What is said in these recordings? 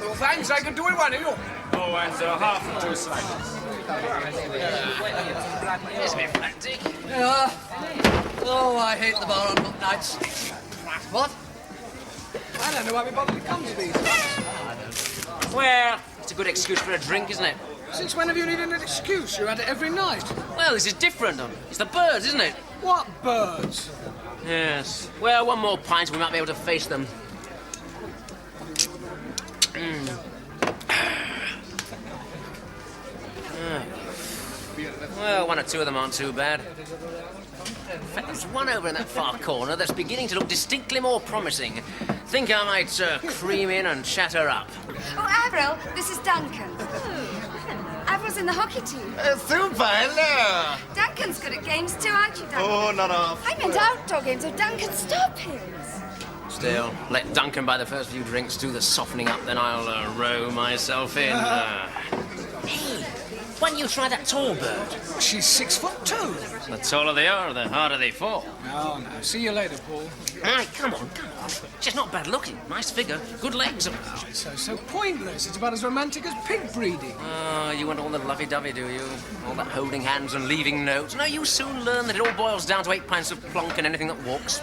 Well, thanks, I can do it one of you. Oh, and half and 2 slices. Here's me flat, Dick. Oh, I hate the bar on book nights. What? I don't know why we bother to come to these ones. Well, it's a good excuse for a drink, isn't it? Since when have you needed an excuse? You're at it every night. Well, this is different. It's the birds, isn't it? What birds? Yes. Well, one more pint and we might be able to face them. Well, 1 or 2 of them aren't too bad. In fact, there's one over in that far corner that's beginning to look distinctly more promising. Think I might cream in and chat her up. Oh, Avril, this is Duncan. Avril's in the hockey team. Super, hello. Duncan's good at games too, aren't you, Duncan? Oh, not off. I meant outdoor games. Oh, Duncan, stop it. Still, let Duncan buy the first few drinks do the softening up, then I'll row myself in. Hey, why don't you try that tall bird? She's 6'2". The taller they are, the harder they fall. No. See you later, Paul. Aye, come on. She's not bad looking. Nice figure. Good legs. It's so pointless. It's about as romantic as pig breeding. Oh, you want all the lovey-dovey, do you? All that holding hands and leaving notes. No, you soon learn that it all boils down to 8 pints of plonk and anything that walks.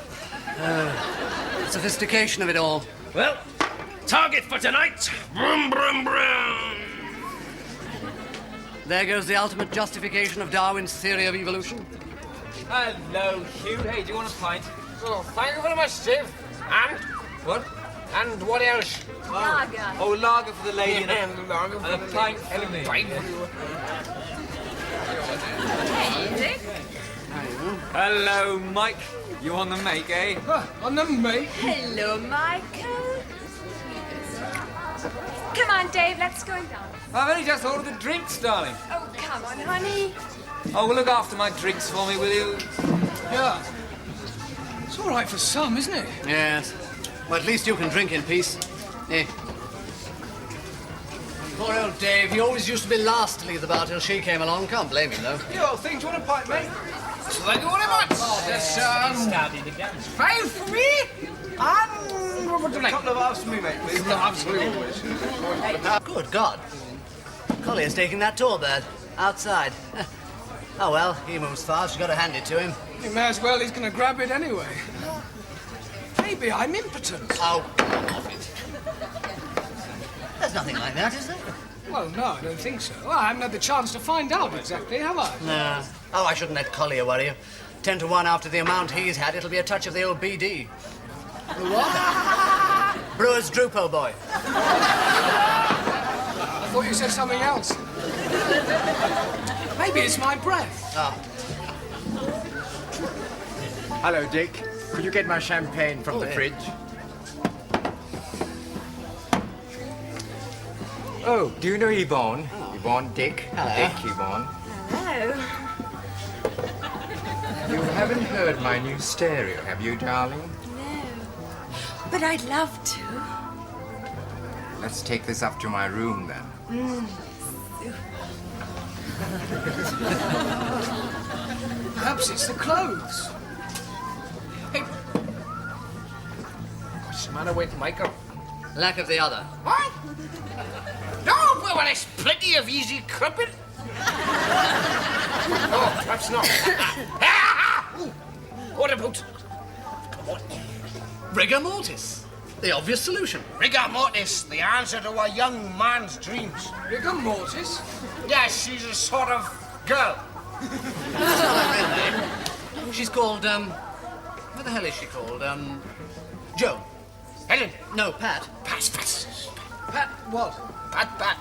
Sophistication of it all. Well, target for tonight. Brum, brum, brum. There goes the ultimate justification of Darwin's theory of evolution. Hello, Hugh. Hey, do you want a pint? Oh, thank you very much, Steve. And? What? And what else? Lager. Oh, lager for the lady And the lager and a pint for me. Hey, Dick. Hello, Mike. You on the make, eh? On the mate. Hello, Michael. Come on, Dave, let's go down. I've only just ordered the drinks, darling. Oh, come on, honey. Oh, well, look after my drinks for me, will you? Yeah. It's all right for some, isn't it? Yes. Well, at least you can drink in peace. Eh? Poor old Dave. He always used to be last to leave the bar till she came along. Can't blame him, though. You old thing, do you want a pint, mate? Thank you very much. Oh, that's, 5 for me. And what would you like? A couple of halves for me, mate, please. No, absolutely always. Good God. Collier's taking that tall bird. Outside. Oh, well, he moves fast. You got to hand it to him. You may as well. He's going to grab it anyway. Maybe I'm impotent. Oh, off it. There's nothing like that, is there? Well, no, I don't think so. Well, I haven't had the chance to find out exactly, have I? No. Oh, I shouldn't let Collier worry you. 10 to 1 after the amount he's had, it'll be a touch of the old BD. What? Brewer's Droop, old boy. I thought you said something else. Maybe it's my breath. Oh. Hello, Dick. Could you get my champagne from the yeah. fridge? Oh, do you know Yvonne? Yvonne, Dick. Hello. Dick, Yvonne. Hello. You haven't heard my new stereo, have you, darling? No. But I'd love to. Let's take this up to my room, then. Perhaps it's the clothes. Hey. What's the matter with Michael? Lack of the other. What? No, well, there's plenty of easy crumpet. Oh, perhaps not. Ooh, what about? Come on. Rigor mortis. The obvious solution. Rigor mortis, the answer to a young man's dreams. Rigor mortis? Yes, she's a sort of girl. She's called, what the hell is she called? Joe. Helen. No, Pat. Pat. Pat what? Pat. Pat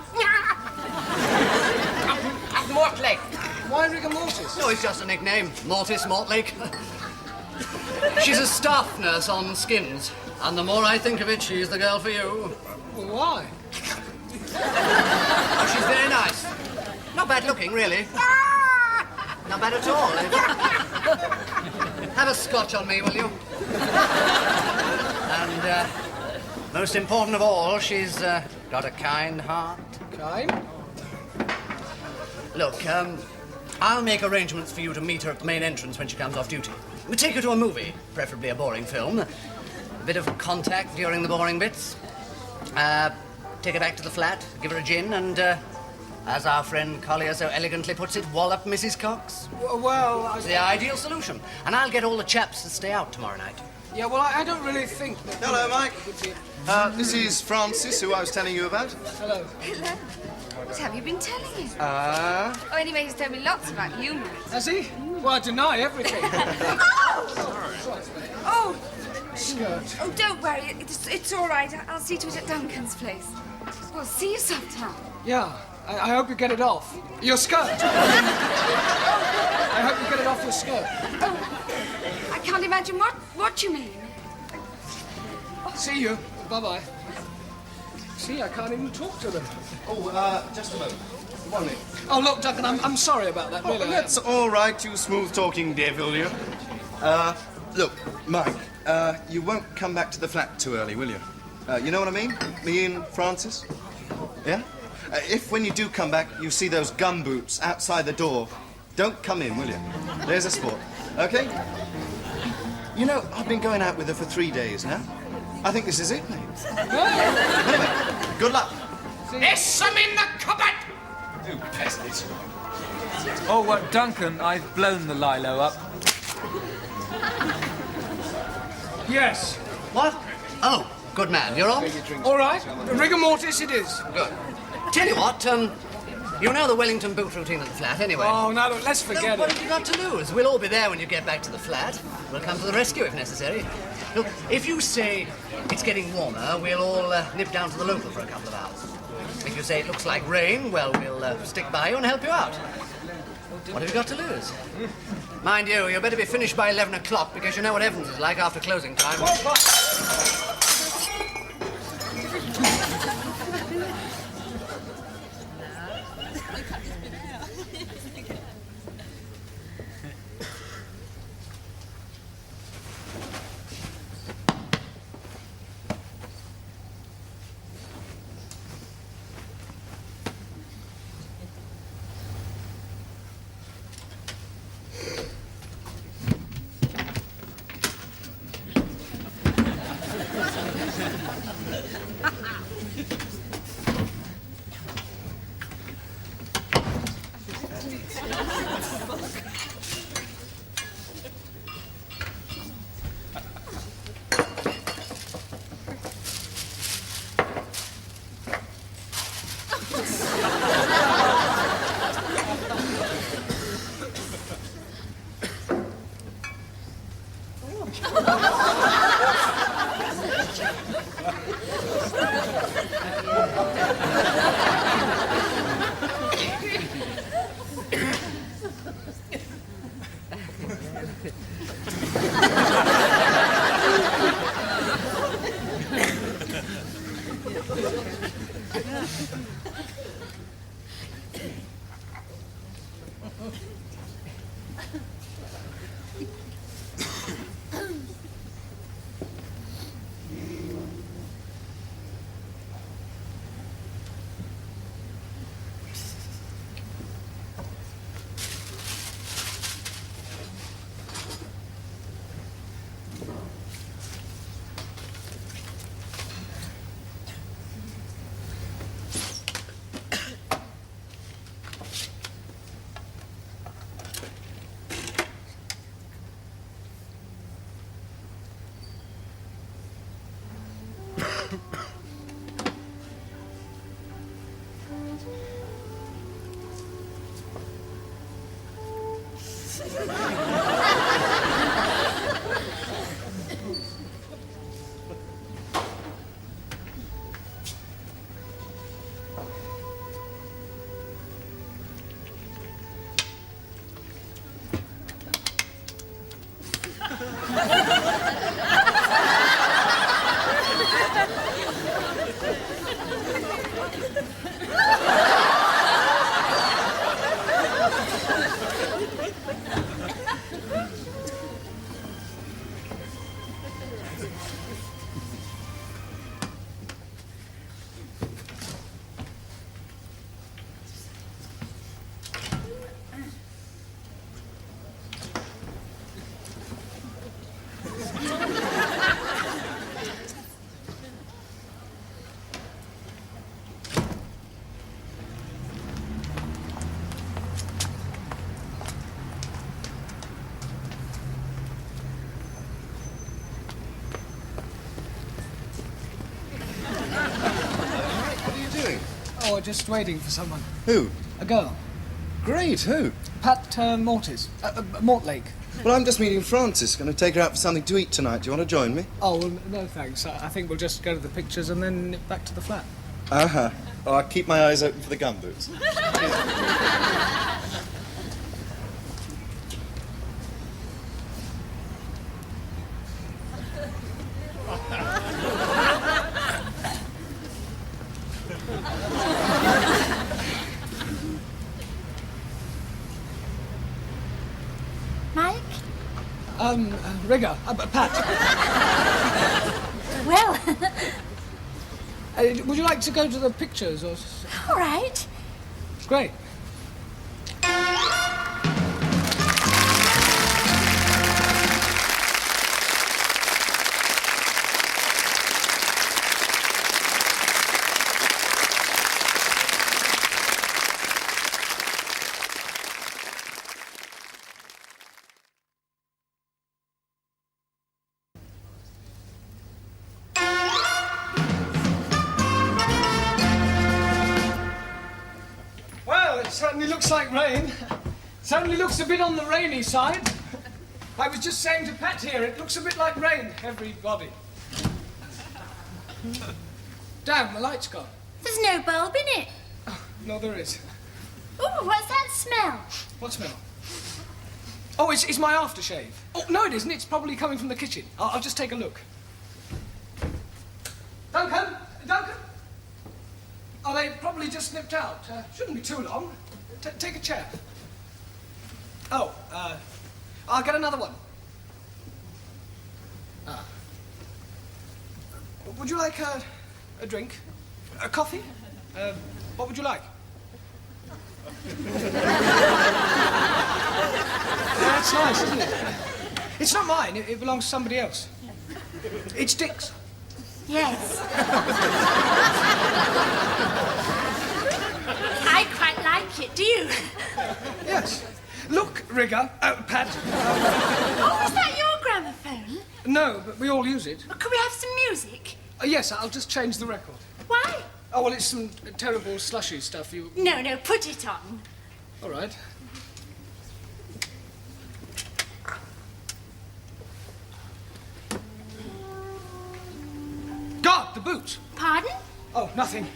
Mortlake. Why rigor mortis? No, it's just a nickname. Mortis Mortlake. She's a staff nurse on Skins. And the more I think of it, she's the girl for you. Well, why? Oh, she's very nice. Not bad looking, really. Not bad at all. Have a scotch on me, will you? And, most important of all, she's got a kind heart. Kind? Look, I'll make arrangements for you to meet her at the main entrance when she comes off duty. We take her to a movie, preferably a boring film. A bit of contact during the boring bits. take her back to the flat, give her a gin, and, as our friend Collier so elegantly puts it, wallop Mrs. Cox. Well, It's the ideal solution. And I'll get all the chaps to stay out tomorrow night. yeah, well, I don't really think that... Hello, Mike. This is Francis, who I was telling you about. Hello. Hello. What have you been telling him? Ah. Oh, anyway, he's told me lots about you, Matt. Has he? Well, I deny everything. Oh! Skirt. Oh, don't worry. It's all right. I'll see to it at Duncan's place. Well, see you sometime. Yeah, I hope you get it off. Your skirt. I hope you get it off your skirt. I can't imagine what you mean. See you. Bye-bye. See, I can't even talk to them. Oh, just a moment. 1 minute. Oh, look, Duncan, I'm sorry about that, really. That's all right, you smooth-talking devil, you. Look, Mike, you won't come back to the flat too early, will you? You know what I mean? Me and Francis? Yeah? If, when you do come back, you see those gumboots outside the door, don't come in, will you? There's a sport. Okay? You know, I've been going out with her for 3 days now. I think this is it, mate. Anyway, good luck. There's some in the cupboard! You peasant. Oh, Duncan, I've blown the Lilo up. Yes. What? Oh, good man. You're on? All right. Rigor mortis it is. Good. Tell you what, you know the Wellington boot routine at the flat anyway. Oh, now, look, let's forget What it. have you got to lose? We'll all be there when you get back to the flat. We'll come to the rescue if necessary. Look, if you say it's getting warmer, we'll all nip down to the local for a couple of hours. If you say it looks like rain, well, we'll stick by you and help you out. What have you got to lose? Mind you, you better be finished by 11 o'clock because you know what Evans is like after closing time. Oh, just waiting for someone. Who? A girl. Great, who? Pat Mortlake. Well, I'm just meeting Francis. Going to take her out for something to eat tonight. Do you want to join me? Oh, well, no thanks. I think we'll just go to the pictures and then nip back to the flat. Uh-huh. Oh, I'll keep my eyes open for the gumboots. Mike? Rigger. Pat. Well, Would you like to go to the pictures or... all right. Great. Well, it certainly looks like rain. Certainly looks a bit on the rainy side. I was just saying to Pat here, it looks a bit like rain, everybody. Damn, the light's gone. There's no bulb in it. No, there is. Ooh, what's that smell? What smell? Oh, it's my aftershave. Oh, no, it isn't. It's probably coming from the kitchen. I'll just take a look. Duncan! Duncan! Oh, they probably just nipped out. Shouldn't be too long. Take a chair. Oh, I'll get another one. Would you like a drink? A coffee? What would you like? That's nice, isn't it? It's not mine. It belongs to somebody else. It's Dick's. Yes. I quite like it, do you? Yes. Look, Rigger, Pat. Oh, is that your gramophone? No, but we all use it. Well, could we have some music? Yes, I'll just change the record. Why? Oh, well, it's some terrible slushy stuff. No, put it on. All right. God, the boot. Pardon? Oh, nothing.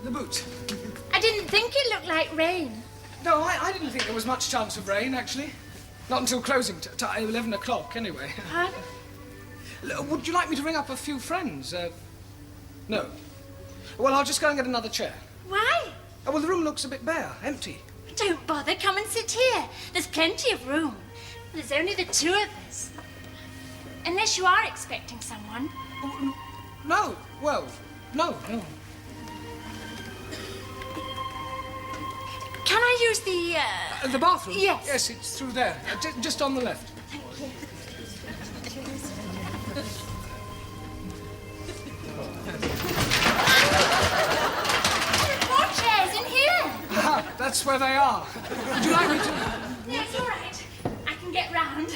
The boot. I didn't think it looked like rain. No, I didn't think there was much chance of rain, actually. Not until closing time, 11 o'clock, anyway. Pardon? Would you like me to ring up a few friends? No. Well, I'll just go and get another chair. Why? Oh, well, the room looks a bit bare, empty. Don't bother, come and sit here. There's plenty of room. There's only the two of us. Unless you are expecting someone. Oh, no, well, no. Can I use the bathroom? Yes. Yes, it's through there, just on the left. Thank you. More chairs in here. Ah, that's where they are. Would you like me to... No, it's all right. I can get round.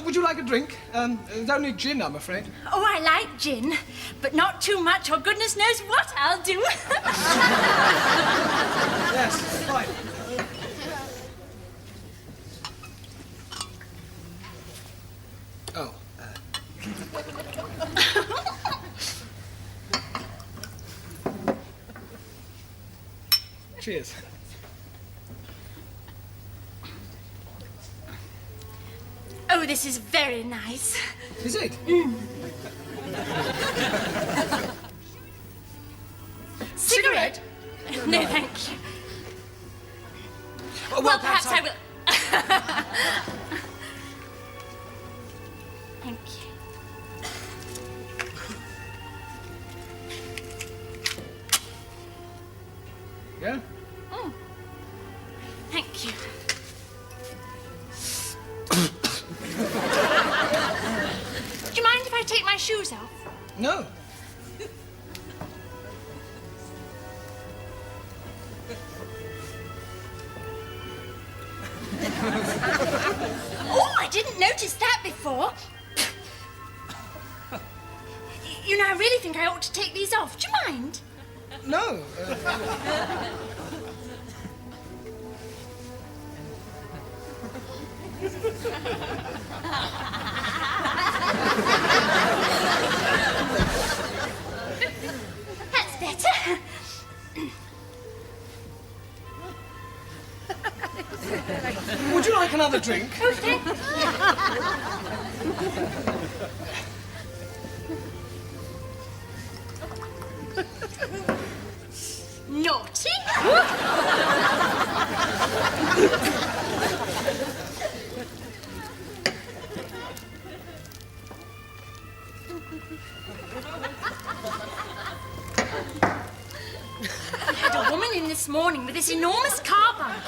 Would you like a drink? There's only gin, I'm afraid. Oh, I like gin, but not too much, or goodness knows what I'll do. Yes, fine. Oh. Cheers. Oh, this is very nice. Is it? Cigarette? No, thank you. Well, perhaps I will. Thank you. Yeah? Thank you. Do you mind if I take my shoes off? No. Oh, I didn't notice that before. You know, I really think I ought to take these off. Do you mind? No. That's better. Would you like another drink? Okay. Naughty. I had a woman in this morning with this enormous carbine. I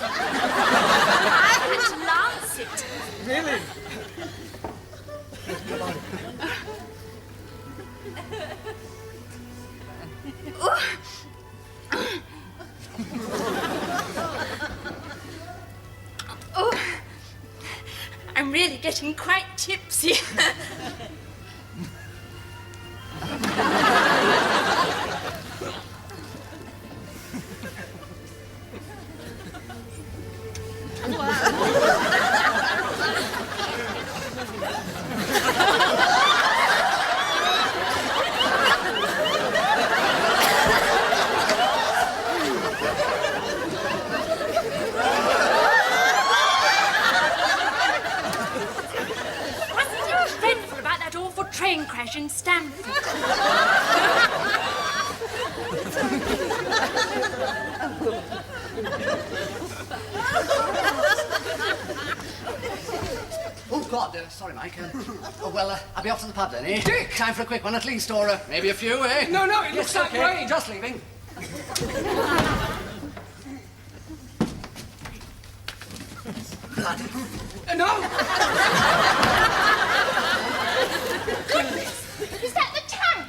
had to lance it. Really? Oh, I'm really getting quite tipsy. Wasn't it dreadful about that awful train crash in Stamford? Oh, God, sorry, Mike. I'll be off to the pub then, eh? Dick! Time for a quick one at least, or maybe a few, eh? No, it Yes, looks like okay. rain. Just leaving. Bloody. No. Is that the time?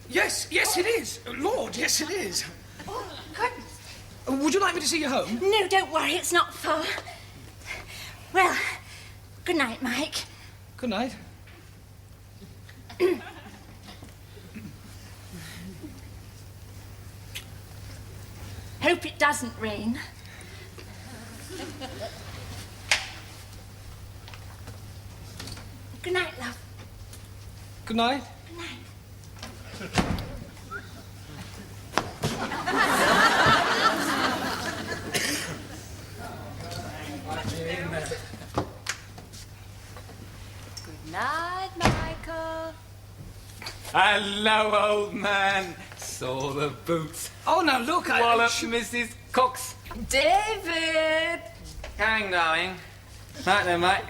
Yes, it is. Lord, yes, it is. Oh, goodness. Would you like me to see you home? No, don't worry, it's not far. Well, good night, Mike. Good night. Hope it doesn't rain. Good night, love. Good night. Good night. Good night, Michael. Hello, old man. Saw the boots. Oh, now look, Wallop, Mrs. Cox. David! Hang, darling. Night then, mate.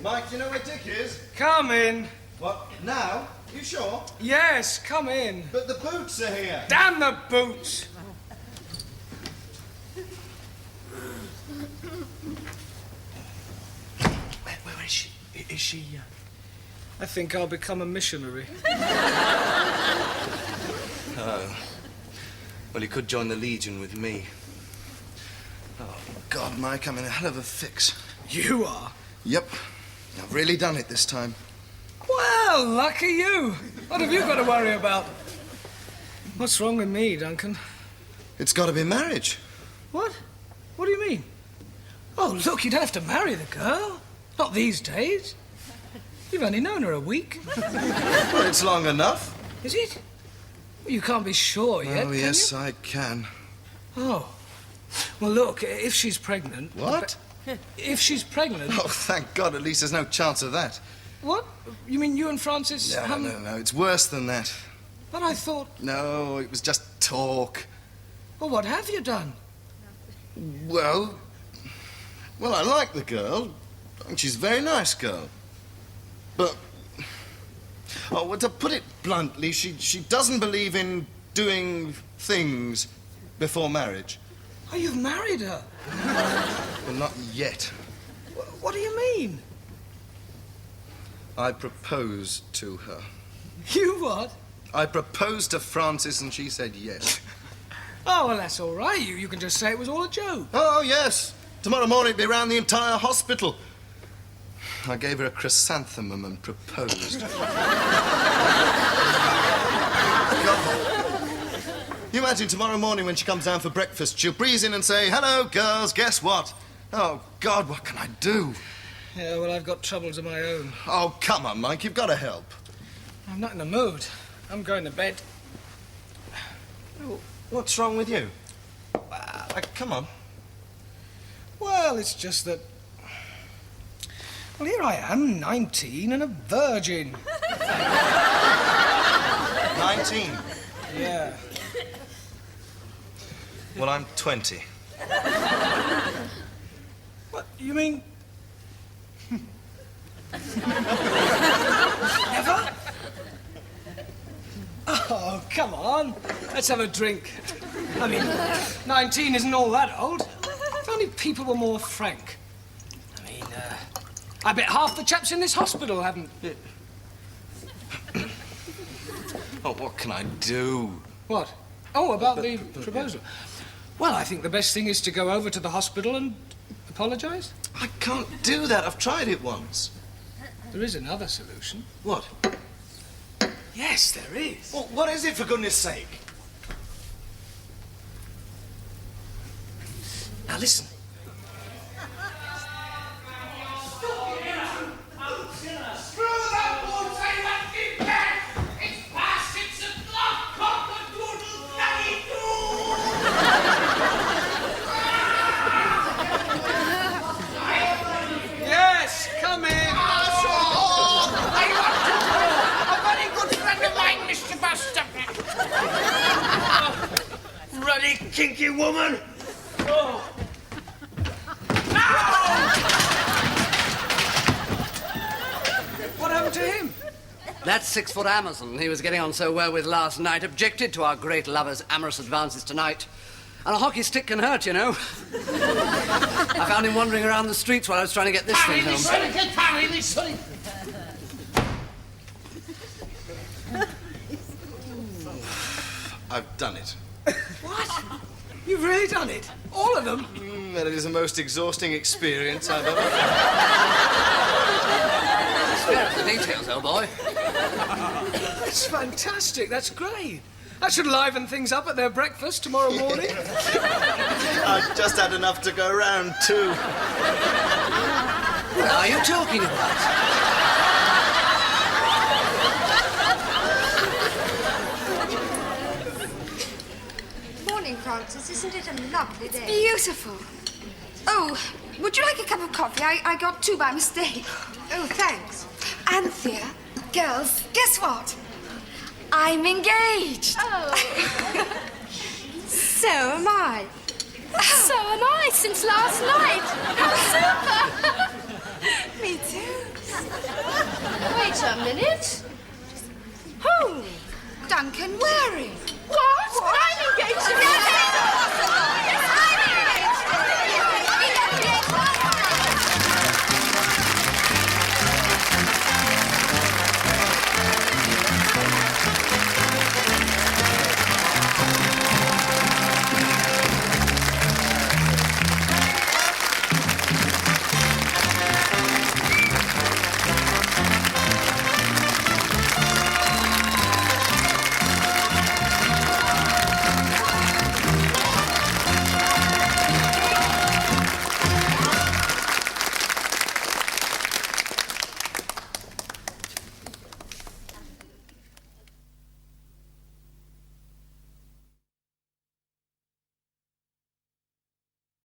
Mike, do you know where Dick is? Come in. What? Now? You sure? Yes, come in. But the boots are here. Damn the boots. Where is she? Is she... I think I'll become a missionary. Oh. Well, he could join the Legion with me. Oh, God, Mike, I'm in a hell of a fix. You are? Yep. I've really done it this time. Well, lucky you. What have you got to worry about? What's wrong with me, Duncan? It's got to be marriage. What? What do you mean? Oh, look, you don't have to marry the girl. Not these days. You've only known her a week. Well, it's long enough. Is it? Well, you can't be sure yet, Oh, can yes, you? I can. Oh. Well, look, if she's pregnant... What? If she's pregnant... Oh, thank God, at least there's no chance of that. What? You mean you and Francis haven't... No, it's worse than that. But I thought... No, it was just talk. Well, what have you done? Well, I like the girl. I think she's a very nice girl. But Oh, well, to put it bluntly, she doesn't believe in doing things before marriage. Oh, you've married her? Well, not yet. What do you mean? I proposed to her. You what? I proposed to Frances and she said yes. Oh, well, that's all right. You can just say it was all a joke. Oh, yes. Tomorrow morning it'll be round the entire hospital. I gave her a chrysanthemum and proposed. You imagine tomorrow morning when she comes down for breakfast, she'll breeze in and say, "Hello, girls, guess what?" Oh, God, what can I do? Yeah, well, I've got troubles of my own. Oh, come on, Mike, you've got to help. I'm not in the mood. I'm going to bed. Oh, what's wrong with you? Come on. Well, it's just that... Well, here I am, 19 and a virgin. 19. Yeah. Well, I'm 20. What, you mean... Never? Oh, come on. Let's have a drink. I mean, 19 isn't all that old. If only people were more frank. I mean, I bet half the chaps in this hospital haven't... Oh, what can I do? What? Oh, about the proposal. Well, I think the best thing is to go over to the hospital and apologise. I can't do that. I've tried it once. There is another solution. What? Yes, there is. Well, what is it, for goodness sake? Now, listen. Yes, come in. Ruddy, kinky woman! What happened to him? That 6-foot Amazon he was getting on so well with last night objected to our great lover's amorous advances tonight. And a hockey stick can hurt, you know. I found him wandering around the streets while I was trying to get this thing home. I've done it. What? You've really done it? All of them? That is the most exhausting experience I've ever Spare us the details, old boy. That's fantastic. That's great. That should liven things up at their breakfast tomorrow morning. I've just had enough to go round, too. What are you talking about? Morning, Frances. Isn't it a lovely day? Beautiful. Oh, would you like a cup of coffee? I got 2 by mistake. Oh, thanks. Anthea, girls, guess what? I'm engaged. Oh. So am I. So am I since last night. How super! Me too. Wait a minute. Who? Duncan Waring.